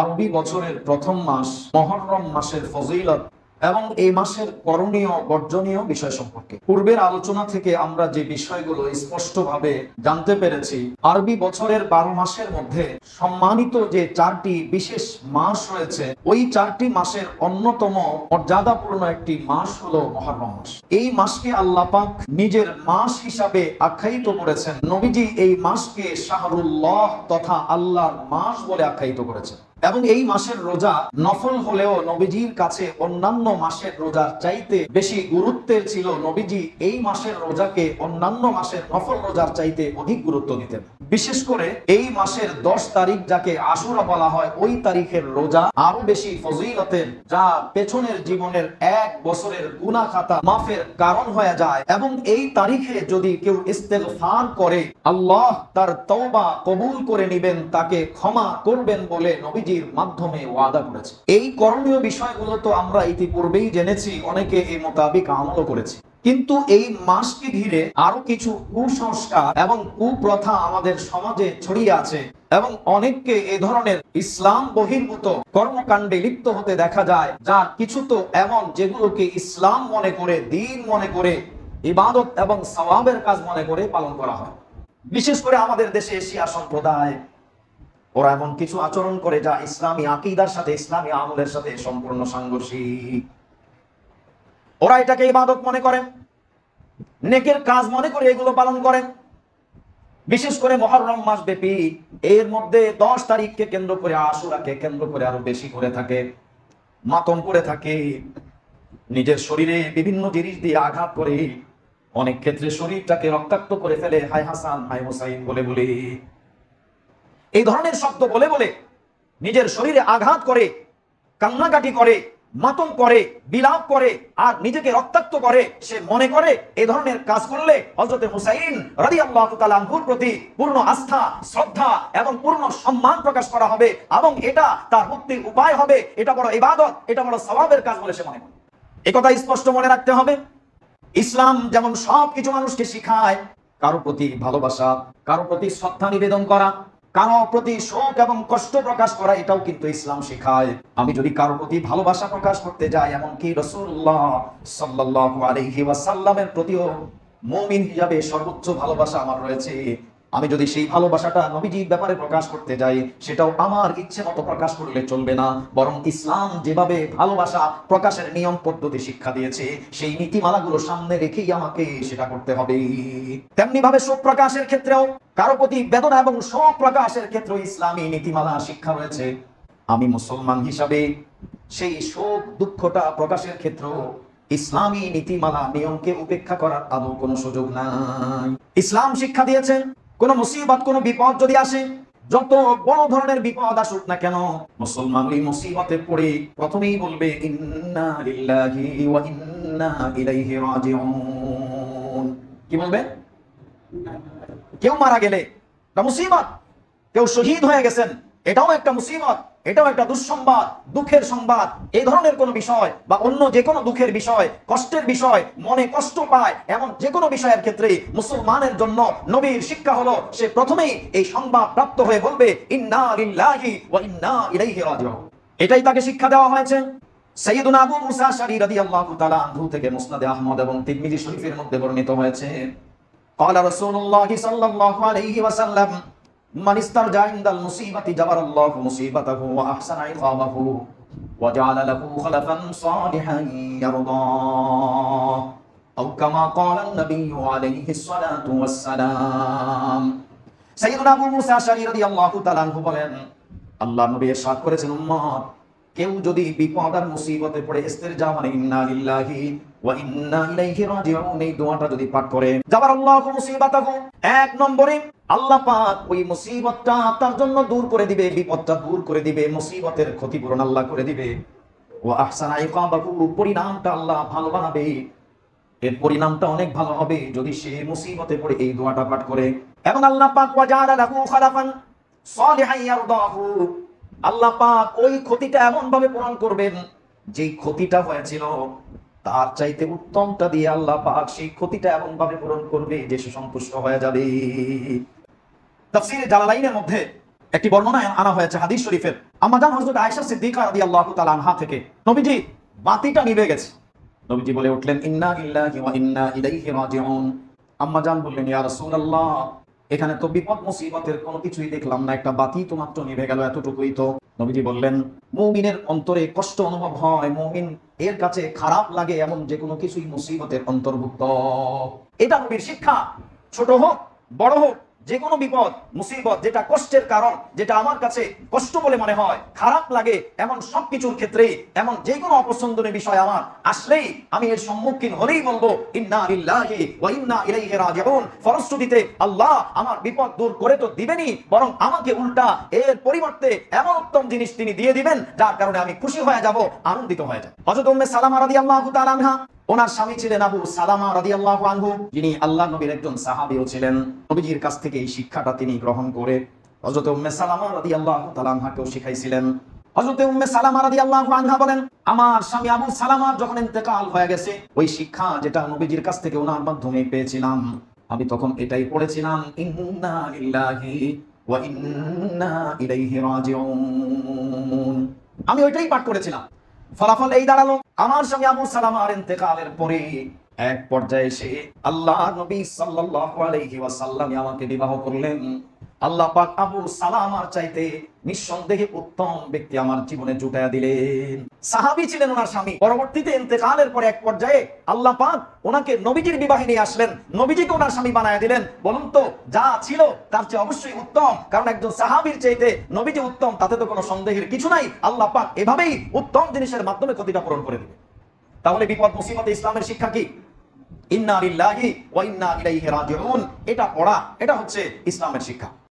আরবি বছরের প্রথম মাস মুহররম মাসের ফজিলত এবং এই মাসের করণীয় বর্জনীয় বিষয় সম্পর্কে পূর্বের আলোচনা থেকে আমরা যে বিষয়গুলো স্পষ্টভাবে জানতে পেরেছি, আরবি বছরের 12 মাসের মধ্যে সম্মানিত যে 4টি বিশেষ মাস রয়েছে, ওই 4টি মাসের অন্যতম মর্যাদাপূর্ণ একটি মাস হলো মুহররম মাস। এই মাসকে আল্লাহ পাক নিজের মাস হিসাবে আখ্যায়িত করেছেন। নবীজি এই মাসকে শাহরুল্লাহ তথা আল্লাহর মাস বলে আখ্যায়িত করেছেন। এবং এই মাসের রোজা নফল হলেও নবীজির কাছে অন্যান্য মাসের রোজার চাইতে বেশি গুরুত্বের ছিল। নবীজি এই মাসের রোজাকে অন্যান্য মাসের নফল রোজার চাইতে অধিক গুরুত্ব দিতেন। বিশেষ করে এই মাসের 10 তারিখ যাকে আশুরা বলা হয়, ওই তারিখের রোজা আরো বেশি ফজিলতের, যা পেছনের জীবনের 1 বছরের গুনাহ খাতা মাফের কারণ হয়ে যায়। এবং এই তারিখে যদি কেউ ইস্তেগফার করে, আল্লাহ তার তওবা কবুল করে নেবেন, তাকে ক্ষমা করবেন বলে নবীজি মাধ্যমে ওয়াদা করেছে। এই করণীয় বিষয়গুলো তো আমরা ইতিপূর্বেই জেনেছি, অনেকে এই মোতাবেক আমল করেছে। কিন্তু এই মাসকে ঘিরে আরো কিছু কুসংস্কার এবং কুপ্রথা আমাদের সমাজে ছড়িয়ে আছে এবং অনেককে এ ধরনের ইসলাম বহির্ভূত কর্মকাণ্ডে লিপ্ত হতে দেখা যায়, যার কিছু তো এমন যেগুলোকে ইসলাম মনে করে, দ্বীন মনে করে, ইবাদত এবং সওয়াবের কাজ মনে করে পালন করা হয়। বিশেষ করে আমাদের দেশে শিয়া সম্প্রদায়, ওরা এমন কিছু আচরণ করে যা ইসলামী আকীদার সাথে, ইসলামী আমলের সাথে সম্পূর্ণ সাংঘর্ষিক। ওরা এটাকে ইবাদত মনে করে, নেকের কাজ মনে করে এগুলো পালন করে। বিশেষ করে মুহররম মাস ব্যাপী এর মধ্যে 10 তারিখকে কেন্দ্র করে, আশুরাকে কেন্দ্র করে আরো বেশি করে থাকে, মাতম করে থাকে। নিজের শরীরে বিভিন্ন জিনিস দিয়ে আঘাত করে, অনেক ক্ষেত্রে শরীরটাকে রক্তাক্ত করে ফেলে। হায় হাসান হায় হুসাইন বলে বলে, এই ধরনের শব্দ বলে বলে নিজের শরীরে আঘাত করে, কান্নাকাটি করে, মাতম করে, বিলাপ করে আর নিজেকে রক্তাক্ত করে। সে মনে করে এই ধরনের কাজ করলে হযরত হুসাইন রাদিয়াল্লাহু তাআলা আনহুর প্রতি পূর্ণ আস্থা, শ্রদ্ধা এবং পূর্ণ সম্মান প্রকাশ করা হবে এবং এটা তার মুক্তির উপায় হবে। এটা বড় ইবাদত, এটা বড় সওয়াবের কাজ বলে সে মনে করে। এই কথা স্পষ্ট মনে রাখতে হবে। ইসলাম যেমন সবকিছু মানুষকে শিখায়, কারো প্রতি ভালোবাসা, কারো প্রতি শ্রদ্ধা নিবেদন করা, কারো প্রতি শোক এবং কষ্ট প্রকাশ করা, এটাও কিন্তু ইসলাম শেখায়। আমি যদি কারো প্রতি ভালোবাসা প্রকাশ করতে যাই, এমনকি রাসূলুল্লাহ সাল্লাল্লাহু আলাইহি ওয়াসাল্লামের প্রতিও মুমিন হিসাবে সর্বোচ্চ ভালোবাসা আমার রয়েছে, আমি যদি সেই ভালোবাসাটা নবীজির ব্যাপারে প্রকাশ করতে যাই, সেটাও আমার ইচ্ছে মতো প্রকাশ করলে চলবে না। বরং ইসলাম যেভাবে ভালোবাসা প্রকাশের নিয়ম পদ্ধতি শিক্ষা দিয়েছে, সেই নীতিমালাগুলো সামনে রেখেই আমাকে সেটা করতে হবে। তেমনি ভাবে শোক প্রকাশের ক্ষেত্রেও, কারো প্রতি বেদনা এবং শোক প্রকাশের ক্ষেত্রেও ইসলামী নীতিমালা শিক্ষা রয়েছে। আমি মুসলমান হিসাবে সেই শোক দুঃখটা প্রকাশের ক্ষেত্রেও ইসলামী নীতিমালা নিয়মকে উপেক্ষা করার আদৌ কোনো সুযোগ নাই। ইসলাম শিক্ষা দিয়েছেন, কোন মুসিবত, কোন বিপদ যদি আসে, যত বড় ধরনের বিপদ আসুক না কেন, মুসলমান ওই মুসিবতে পড়ে প্রথমেই বলবে ইন্না লিল্লাহি ওয়া ইন্না ইলাইহি রাজিউন। কি বলবে? কেউ মারা গেলে একটা মুসিবত, কেউ শহীদ হয়ে গেছেন, এটাও একটা মুসিবত, এটাও একটা দুঃসংবাদ, দুঃখের সংবাদ। এই ধরনের কোন বিষয় বা অন্য যে কোনো দুঃখের বিষয়, কষ্টের বিষয়, মনে কষ্ট পায়, এমন যে কোনো বিষয়ের ক্ষেত্রে মুসলমানের জন্য নবীর শিক্ষা হলো, সে প্রথমেই এই সংবাদ প্রাপ্ত হয়ে বলবে ইন্না লিল্লাহি ওয়া ইন্না ইলাইহি রাজিউন। এটাই তাকে শিক্ষা দেওয়া হয়েছে। সাইয়্যিদুনা আবু মুসা আশআরী রাদিয়াল্লাহু তাআলা আনহু থেকে মুসনাদে আহমদ এবং তিরমিজি শরীফের মধ্যে বর্ণিত হয়েছে, ক্বালা রাসূলুল্লাহ সাল্লাল্লাহু আলাইহি ওয়াসাল্লাম মান ইস্তারজা ইনদাল মুসিবাতি জাবারাল্লাহু মুসিবাতাহু ওয়া আহসানা ইকাবাহু ওয়া জাআলা লাহু খলাফান সালিহান ইয়ারদা আও কামা ক্বালা আন-নাবিয়্যু আলাইহিস সালাতু ওয়াস সালাম। সাইয়্যিদুনা আবু মুসা আশআরী রাদিয়াল্লাহু তাআলা আনহু বলেন, আল্লাহর নবী ইরশাদ করেছেন, উম্মত, কেউ যদি বিপদ আর মুসিবতে পড়ে ইস্তিরজা মানে ইন্না লিল্লাহি ওয়া ইন্না ইলাইহি রাজিউন এই দোয়াটা যদি পাঠ করে, জাবারাল্লাহু মুসিবাতাহু, এক নম্বরে আল্লাহ পাক ওই মুসিবতটা তার জন্য দূর করে দিবে, বিপদটা দূর করে দিবে, মুসিবতের ক্ষতিপূরণ আল্লাহ করে দিবে। ওয়া আহসানা ইকাবাহু, পরিণামটা আল্লাহ ভালো বানাবে। এর পরিণামটা অনেক ভালো হবে যদি সে মুসিবতে পড়ে এই দোয়াটা পাঠ করে। এবং আল্লাহ পাক ওয়া জাআলা লাহু খলাফান সালিহান ইয়ারদাহু, আল্লাহ পাক ওই ক্ষতিটা এমন ভাবে পূরণ করবেন, যেই ক্ষতিটা হয়েছিল তার চাইতে উত্তমটা দিয়ে আল্লাহ পাক সেই ক্ষতিটা এমন ভাবে পূরণ করবে যে সে সন্তুষ্ট হয়ে যাবে। তাফসীরে জালালাইনের মধ্যে একটি বর্ণনায় আনা হয়েছে হাদিস শরীফের, আম্মাজান হযরত আয়েশা সিদ্দিকা রাদিয়াল্লাহু তাআলা আনহা থেকে, নবীজি বাতিটা নিভে গেছে, নবীজি বলে উঠলেন ইন্না লিল্লাহি ওয়া ইন্না ইলাইহি রাজিউন। আম্মাজান বললেন ইয়া রাসূলুল্লাহ, এখানে তো বিপদ মুসিবতের কোনো কিছুই দেখলাম না, একটা বাতি তো মাত্র নিভে গেল, এতটুকুই তো। নবীজি বললেন মুমিনের অন্তরে কষ্ট অনুভব হয়, মুমিন এর কাছে খারাপ লাগে এমন যে কোনো কিছুই মুসিবতের অন্তর্ভুক্ত। এটা নবীর শিক্ষা। ছোট হোক বড় হোক, যে কোনো বিপদ মুসিবত যেটা কষ্টের কারণ, যেটা আমার কাছে কষ্ট বলে মনে হয়, খারাপ লাগে, এমন সবকিছুর ক্ষেত্রে, এমন যে কোনো অপছন্দনীয় বিষয় আমার আসলেই আমি এর সম্মুখীন হলেই বলবো ইন্না লিল্লাহি ওয়া ইন্না ইলাইহি রাজিউন। ফলশ্রুতিতে আল্লাহ আমার বিপদ দূর করে তো দিবেনই, বরং আমাকে উল্টা এর পরিবর্তে এমন উত্তম জিনিস তিনি দিয়ে দিবেন যার কারণে আমি খুশি হয়ে যাব, আনন্দিত হয়ে যাব। হযরত উম্মে সালামা রাদিয়াল্লাহু তাআলা আনহা, ওনার স্বামী ছিলেন আবু সালামা রাদিয়াল্লাহু আনহু, যিনি আল্লাহ নবীর একজন সাহাবীও ছিলেন। নবীজির কাছ থেকে এই শিক্ষাটা তিনি গ্রহণ করে হযরত উম্মে সালামা রাদিয়াল্লাহু তাআলা আনহাকেও শিখাইছিলেন। হযরত উম্মে সালামা রাদিয়াল্লাহু আনহা বলেন, আমার স্বামী আবু সালামার যখন ইন্তেকাল হয়ে গেছে, ওই শিক্ষা যেটা নবীজির কাছ থেকে ওনার মাধ্যমে পেয়েছিলাম, আমি তখন এটাই পড়েছিলাম ইন্না লিল্লাহি ওয়া ইন্না ইলাইহি রাজিউন। আমি ওইটাই পাঠ করেছিলাম। ফলাফল এই দাঁড়ালো, আমার স্বামী আবু সালামার ইন্তেকালের পরে এক পর্যায়ে এসে আল্লাহ নবী সাল্লাল্লাহু আলাইহি ওয়াসাল্লাম আমাকে বিবাহ করলেন। আল্লাহ পাক আবু সালামার চাইতে নিঃসন্দেহে উত্তম ব্যক্তি আমার জীবনে জুটায়া দিলেন। সাহাবী ছিলেন ওনার স্বামী, পরবর্তীতে ইন্তেকালের পরে এক পর্যায়ে আল্লাহ পাক ওনাকে নবীজির বিবাহে নিয়ে আসলেন, নবীজিকে ওনার স্বামী বানায়া দিলেন। বলুন তো, যা ছিল তার চেয়ে অবশ্যই উত্তম, কারণ একজন সাহাবীর চাইতে নবীজি উত্তম, তাতে তো কোনো সন্দেহের কিছু নাই। আল্লাহ পাক এভাবেই উত্তম জিনিসের মাধ্যমে ক্ষতিটা পূরণ করে দিবেন। তাহলে বিপদ মুসিবতে ইসলামের শিক্ষা কি? ইন্না লিল্লাহি ওয়া ইন্না ইলাইহি রাজিউন। এটা পড়া, এটা হচ্ছে ইসলামের শিক্ষা।